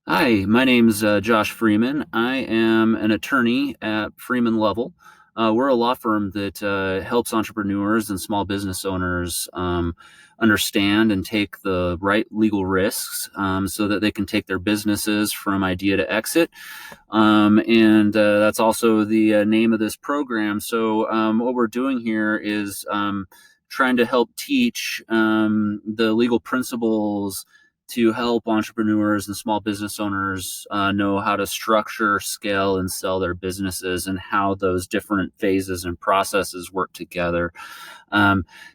Hi, my name's Josh Freeman. I am an attorney at Freeman Level. We're a law firm that helps entrepreneurs and small business owners understand and take the right legal risks so that they can take their businesses from idea to exit. And that's also the name of this program. So, what we're doing here is trying to help teach the legal principles to help entrepreneurs and small business owners know how to structure, scale, and sell their businesses and how those different phases and processes work together.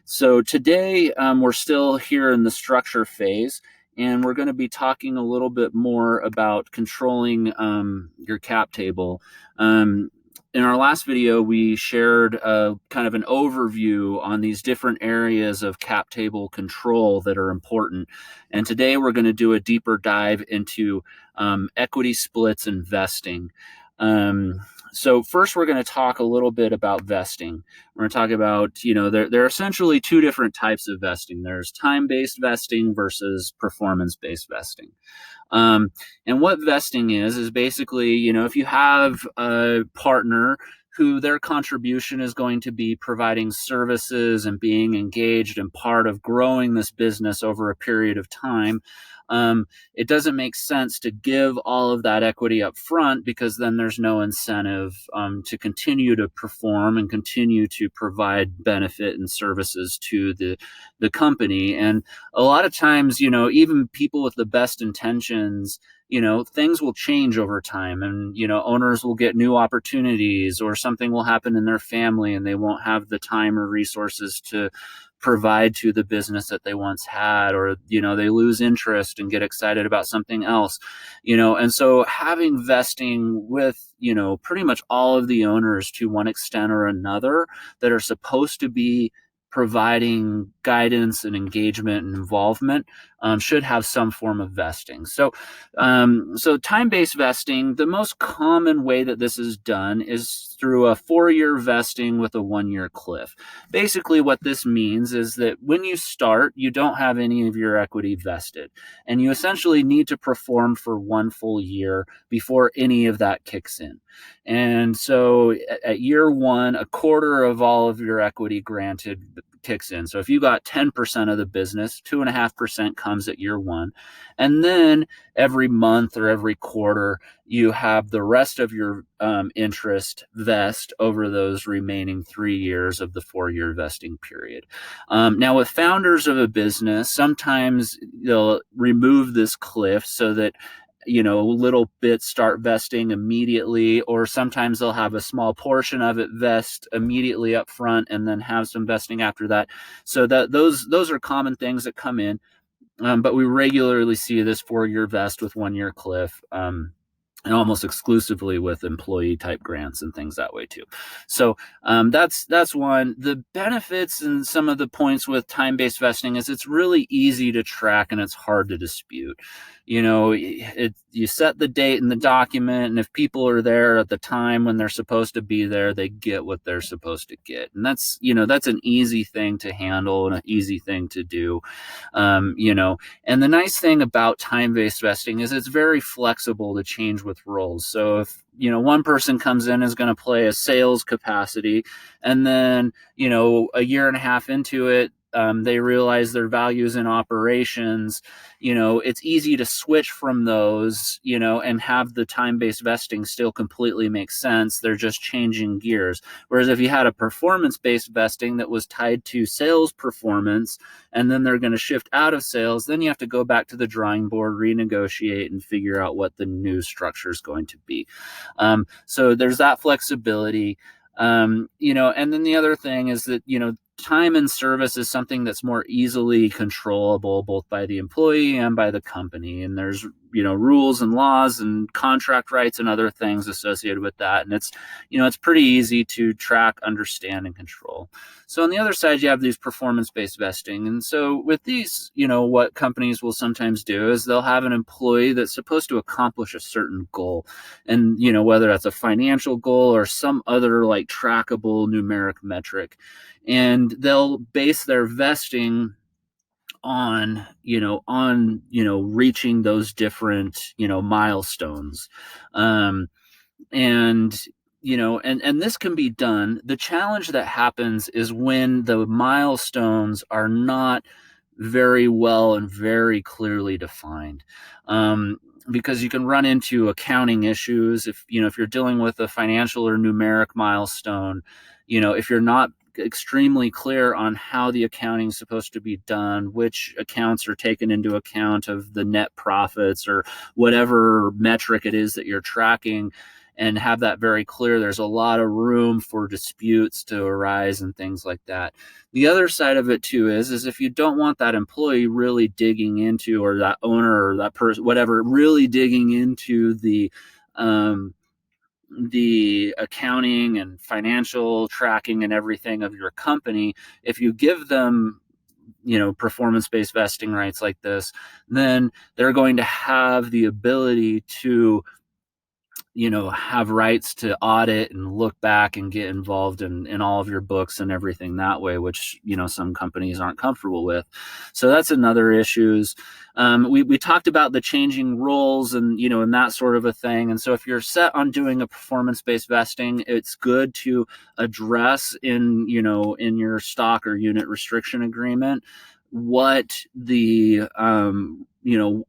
So today we're still here in the structure phase, and we're going to be talking a little bit more about controlling your cap table. In our last video, we shared kind of an overview on these different areas of cap table control that are important. And today we're going to do a deeper dive into equity splits and vesting. Um, so first, we're going to talk a little bit about vesting. We're going to talk about, there are essentially two different types of vesting. There's time-based vesting versus performance-based vesting. And what vesting is basically, if you have a partner who their contribution is going to be providing services and being engaged and part of growing this business over a period of time, it doesn't make sense to give all of that equity up front because then there's no incentive to continue to perform and continue to provide benefit and services to the company. And a lot of times, even people with the best intentions, things will change over time, and owners will get new opportunities, or something will happen in their family and they won't have the time or resources to provide to the business that they once had, or they lose interest and get excited about something else. And so having vesting with pretty much all of the owners to one extent or another that are supposed to be providing guidance and engagement and involvement should have some form of vesting. So time-based vesting, the most common way that this is done is through a 4-year vesting with a 1-year cliff. Basically, what this means is that when you start, you don't have any of your equity vested, and you essentially need to perform for 1 full year before any of that kicks in. And so at year one, a quarter of all of your equity granted kicks in. So if you got 10% of the business, 2.5% comes at year one. And then every month or every quarter, you have the rest of your interest vest over those remaining 3 years of the 4-year vesting period. Now, with founders of a business, sometimes they'll remove this cliff so that little bits start vesting immediately, or sometimes they'll have a small portion of it vest immediately up front and then have some vesting after that. So that those are common things that come in. But we regularly see this 4-year vest with 1-year cliff. And almost exclusively with employee type grants and things that way too. So that's one. The benefits and some of the points with time-based vesting is it's really easy to track and it's hard to dispute. You set the date in the document, and if people are there at the time when they're supposed to be there, they get what they're supposed to get, and that's an easy thing to handle and an easy thing to do. And the nice thing about time-based vesting is it's very flexible to change with roles. So if one person comes in is going to play a sales capacity, and then a year and a half into it, they realize their values in operations, it's easy to switch from those, and have the time-based vesting still completely make sense. They're just changing gears. Whereas if you had a performance-based vesting that was tied to sales performance, and then they're going to shift out of sales, then you have to go back to the drawing board, renegotiate, and figure out what the new structure is going to be. So there's that flexibility. And then the other thing is that, time and service is something that's more easily controllable both by the employee and by the company. And there's, rules and laws and contract rights and other things associated with that. And it's pretty easy to track, understand, and control. So on the other side, you have these performance-based vesting. And so with these, what companies will sometimes do is they'll have an employee that's supposed to accomplish a certain goal. And, whether that's a financial goal or some other like trackable numeric metric. And they'll base their vesting on, reaching those different, milestones. Um, and and this can be done. The challenge that happens is when the milestones are not very well and very clearly defined. Because you can run into accounting issues if you're dealing with a financial or numeric milestone. If you're not extremely clear on how the accounting is supposed to be done, which accounts are taken into account of the net profits or whatever metric it is that you're tracking, and have that very clear, there's a lot of room for disputes to arise and things like that. The other side of it too is if you don't want that employee really digging into, or that owner or that person, whatever, really digging into the accounting and financial tracking and everything of your company, if you give them performance-based vesting rights like this, then they're going to have the ability to have rights to audit and look back and get involved in all of your books and everything that way, which some companies aren't comfortable with. So that's another issues. We talked about the changing roles and and that sort of a thing. And so if you're set on doing a performance-based vesting, it's good to address in your stock or unit restriction agreement what the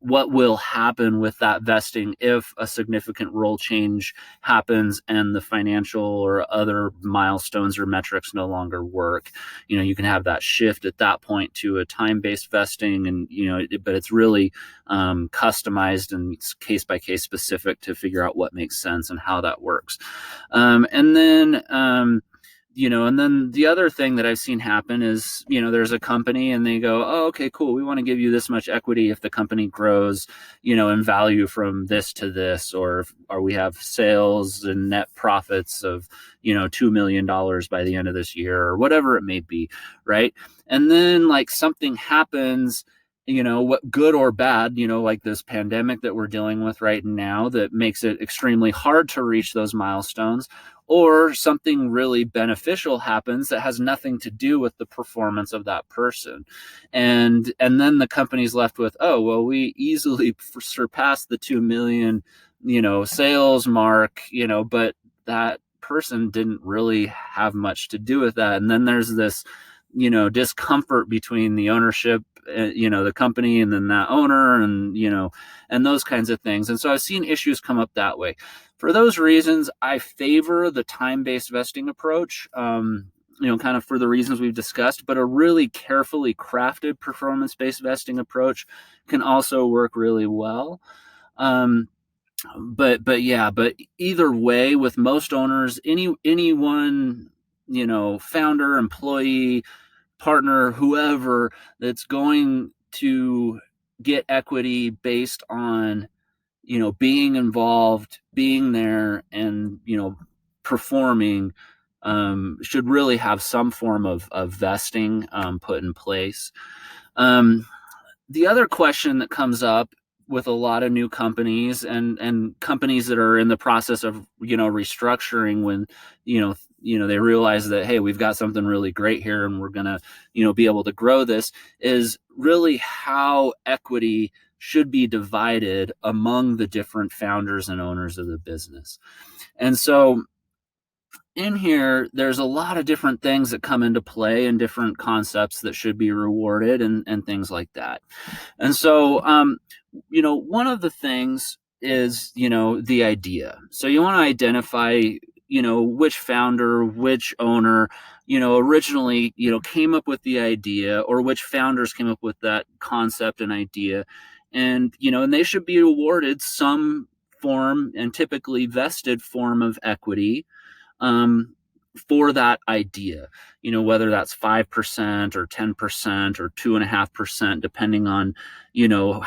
what will happen with that vesting if a significant role change happens and the financial or other milestones or metrics no longer work. You can have that shift at that point to a time-based vesting, and but it's really customized and it's case by case specific to figure out what makes sense and how that works. And then the other thing that I've seen happen is, there's a company and they go, oh, okay, cool. We want to give you this much equity if the company grows, in value from this to this, or we have sales and net profits of, $2 million by the end of this year, or whatever it may be. Right. And then like something happens, what good or bad, like this pandemic that we're dealing with right now that makes it extremely hard to reach those milestones, or something really beneficial happens that has nothing to do with the performance of that person. And then the company's left with, oh, well, we easily surpassed the 2 million, sales mark, but that person didn't really have much to do with that. And then there's this, discomfort between the ownership, the company, and then that owner, and, and those kinds of things. And so I've seen issues come up that way. For those reasons, I favor the time-based vesting approach, kind of for the reasons we've discussed, but a really carefully crafted performance-based vesting approach can also work really well. But either way, with most owners, anyone, founder, employee, partner, whoever that's going to get equity based on, being involved, being there, and, performing, should really have some form of vesting put in place. The other question that comes up with a lot of new companies and companies that are in the process of restructuring, when they realize that, hey, we've got something really great here and we're gonna be able to grow this, is really how equity should be divided among the different founders and owners of the business. And so in here, there's a lot of different things that come into play and different concepts that should be rewarded and things like that. And so, one of the things is, the idea. So you want to identify, which founder, which owner, originally, came up with the idea, or which founders came up with that concept and idea. And, and they should be awarded some form, and typically vested form, of equity for that idea, whether that's 5% or 10% or 2.5%, depending on, depending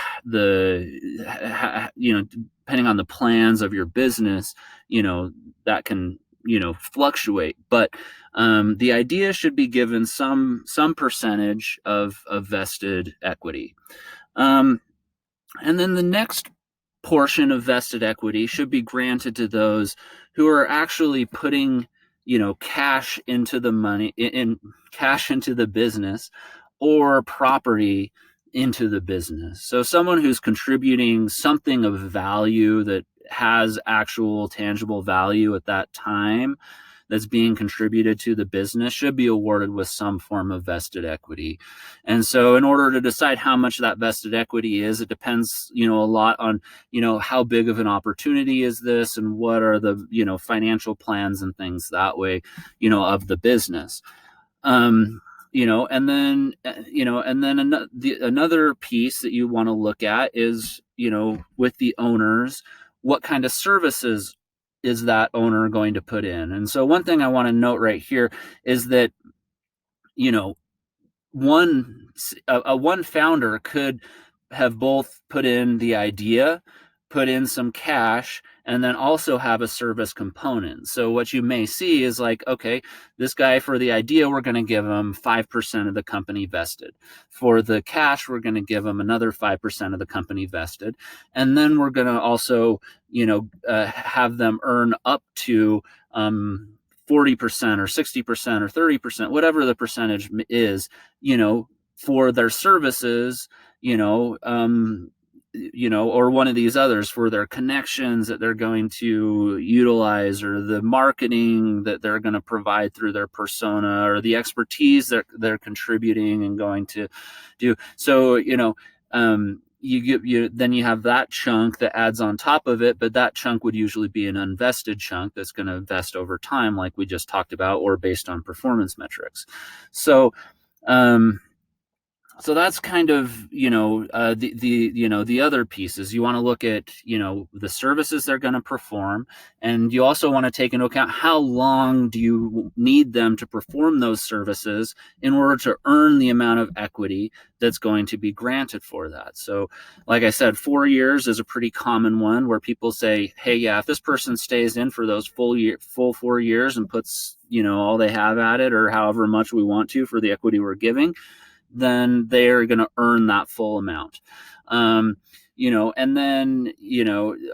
on the plans of your business, that can, fluctuate. But the idea should be given some percentage of vested equity. And then the next portion of vested equity should be granted to those who are actually putting, cash into the money, in cash into the business, or property into the business. So someone who's contributing something of value that has actual tangible value at that time that's being contributed to the business should be awarded with some form of vested equity. And so in order to decide how much that vested equity is, it depends, a lot on, how big of an opportunity is this and what are the, financial plans and things that way, of the business. And then another piece that you want to look at is, with the owners, what kind of services is that owner going to put in? And so one thing I want to note right here is that, one founder could have both put in the idea, put in some cash, and then also have a service component. So what you may see is like, okay, this guy, for the idea, we're going to give him 5% of the company vested. For the cash, we're going to give him another 5% of the company vested. And then we're going to also, have them earn up to 40% or 60% or 30%, whatever the percentage is, for their services, or one of these others for their connections that they're going to utilize, or the marketing that they're going to provide through their persona, or the expertise that they're contributing and going to do. So, then you have that chunk that adds on top of it, but that chunk would usually be an unvested chunk that's going to vest over time, like we just talked about, or based on performance metrics. So, so that's kind of, the other pieces. You want to look at, the services they're going to perform, and you also want to take into account how long do you need them to perform those services in order to earn the amount of equity that's going to be granted for that. So like I said, 4 years is a pretty common one where people say, hey, yeah, if this person stays in for those full 4 years and puts, all they have at it, or however much we want to for the equity we're giving, then they're going to earn that full amount. And then,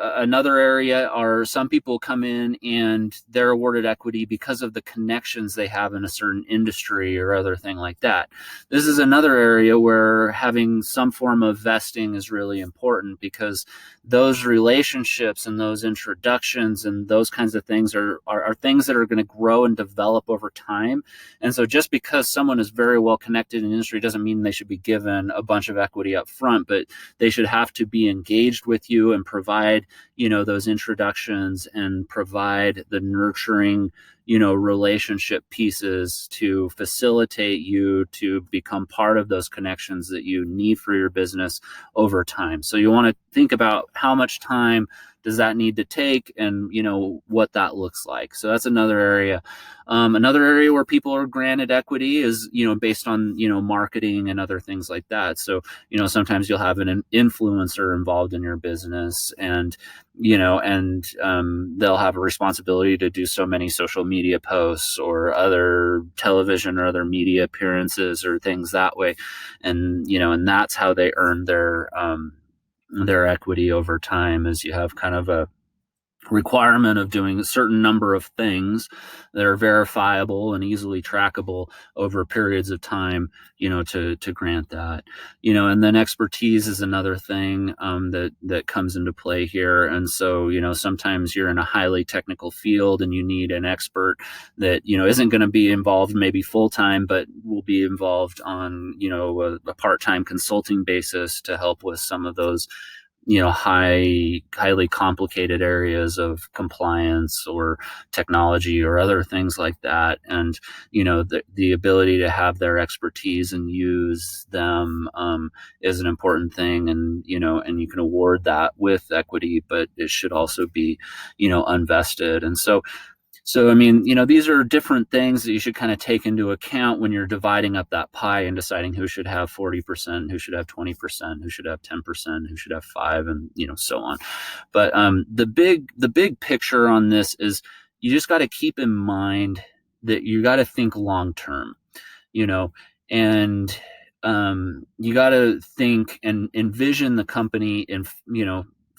another area are some people come in and they're awarded equity because of the connections they have in a certain industry or other thing like that. This is another area where having some form of vesting is really important, because those relationships and those introductions and those kinds of things are things that are going to grow and develop over time. And so just because someone is very well connected in industry doesn't mean they should be given a bunch of equity up front, but they should have to be engaged with you and provide, those introductions and provide the nurturing, relationship pieces to facilitate you to become part of those connections that you need for your business over time. So you want to think about how much time does that need to take, and what that looks like. So that's another area. Another area where people are granted equity is based on marketing and other things like that. So sometimes you'll have an influencer involved in your business, and they'll have a responsibility to do so many social media posts or other television or other media appearances or things that way, and that's how they earn their equity over time. Is you have kind of a requirement of doing a certain number of things that are verifiable and easily trackable over periods of time, to grant that, and then expertise is another thing that comes into play here. And so, sometimes you're in a highly technical field and you need an expert that, isn't going to be involved maybe full time, but will be involved on, a part-time consulting basis to help with some of those highly complicated areas of compliance or technology or other things like that. And, the ability to have their expertise and use them is an important thing. And, and you can award that with equity, but it should also be, unvested. And so, I mean, these are different things that you should kind of take into account when you're dividing up that pie and deciding who should have 40%, who should have 20%, who should have 10%, who should have 5%, and, so on. But the big picture on this is you just got to keep in mind that you got to think long term, and you got to think and envision the company in,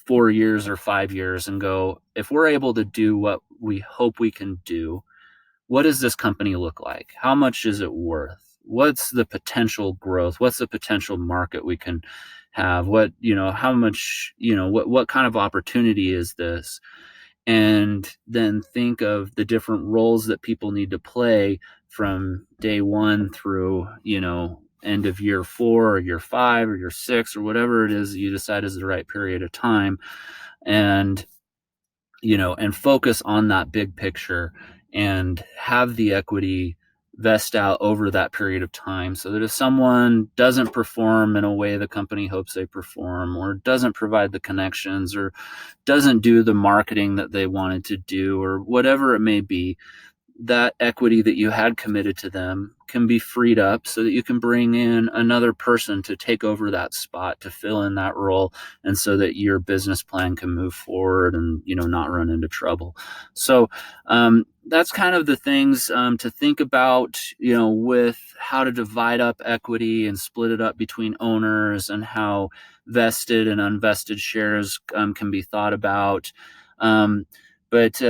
4 years or 5 years and go, if we're able to do what we hope we can do, what does this company look like? How much is it worth? what's the potential growth? What's the potential market we can have? What, how much, what kind of opportunity is this? And then think of the different roles that people need to play from day one through, end of year 4 or year 5 or year 6 or whatever it is that you decide is the right period of time. And and focus on that big picture and have the equity vest out over that period of time, so that if someone doesn't perform in a way the company hopes they perform, or doesn't provide the connections, or doesn't do the marketing that they wanted to do, or whatever it may be, that equity that you had committed to them can be freed up so that you can bring in another person to take over that spot, to fill in that role, and so that your business plan can move forward and, not run into trouble. So that's kind of the things to think about, with how to divide up equity and split it up between owners, and how vested and unvested shares can be thought about. Um, but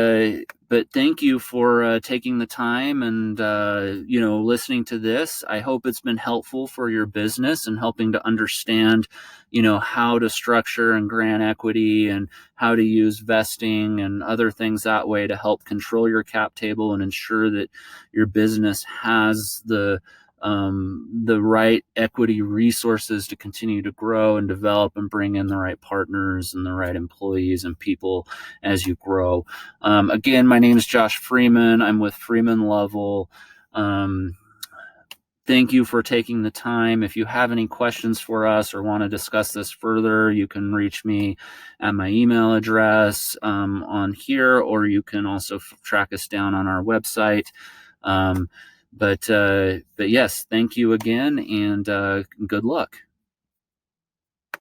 thank you for taking the time and listening to this. I hope it's been helpful for your business and helping to understand how to structure and grant equity, and how to use vesting and other things that way to help control your cap table and ensure that your business has the right equity resources to continue to grow and develop and bring in the right partners and the right employees and people as you grow. Again, my name is Josh Freeman. I'm with Freeman Lovell. Thank you for taking the time. If you have any questions for us or want to discuss this further, you can reach me at my email address on here, or you can also track us down on our website. But yes, thank you again, and good luck.